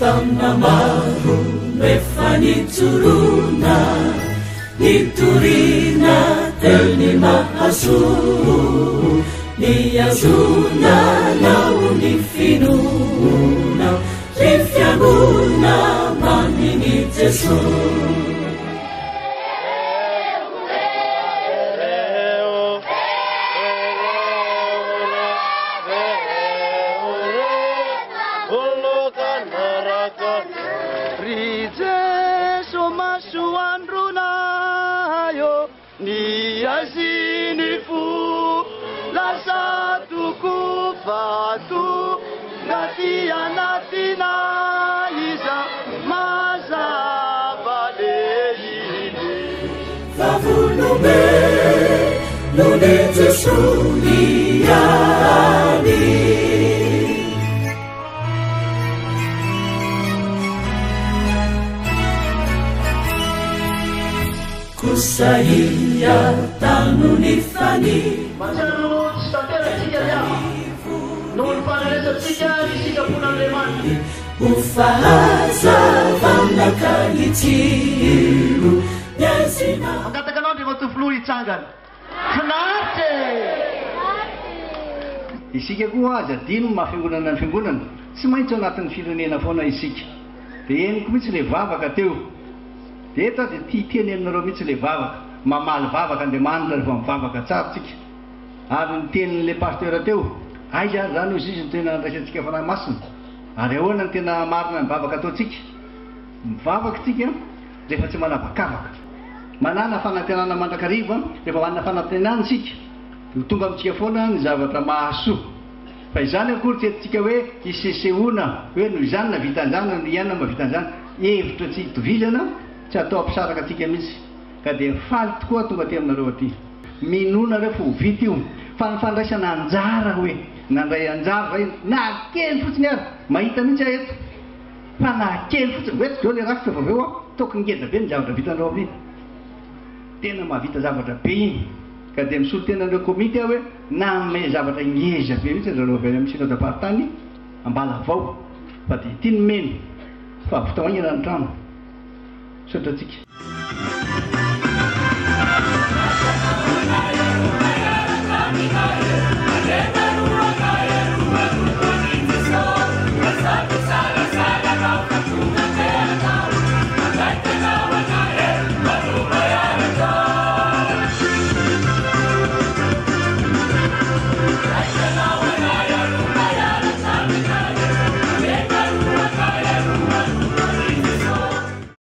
Tamnamaru mefanitsuruna niturina telni mahasu niyazuna nauni finuna rifiaguna manini Jesu. Natina isa mazabaleli Favulume lune Jesuliani Kusaiya tanunifani Masyarut sa terasiya noon pa na sa siya isika po ng leman Ufahaza vanakayitiru Nyazina ang katagalan di mo to fluid sangan Kunate isika ko aza dino mafingonana ng fingonan tsy maintsy anatin'ny firenena foana isika dia heniko mihitsy le vavaka teo dia eto dia tia teny aminareo mihitsy le vavaka mamaly vavaka Andriamanitra rehefa mivavaka tsara tsika ary ny tenin'le pasteur teo aiza zany izy izy ny tena andraisantsika fanahy masina ary ahoana ny tena marina mivavaka ataotsika mivavaka tsika rehefa tsy manavakavaka manana fanantenana mandrakariva rehefa manana fanantenana sika tonga amintsika foana ny zavatra mahasoa fa izany akory tsy etintsika hoe isesehoana hoe no izany na vitan'izany no iana mavitan'izany hevitra tsy hitovizana tsy atao ampisaraka atsika mihitsy ka dia faly tokoa tonga ty aminareo aty minona rehefa ho vita io fa ny fandraisana anjara hoe nandray anjara zay nakely fotsiny ary mahita mihitsy aho eto fa nakely fotsiny hoe tsy deo le rakitra fa aveo toko ngeza be ny zavatra vitanao amin'iny tena mahavita zavatra be iny ka dia misolo tena an'ireo komity aho hoe nanome zavatra ngeza be mihitsy zareo avy any amin'ny synodam-paritany ambala avao fa dia ity nomeny fa avy tao aingana ny trano sotra atsika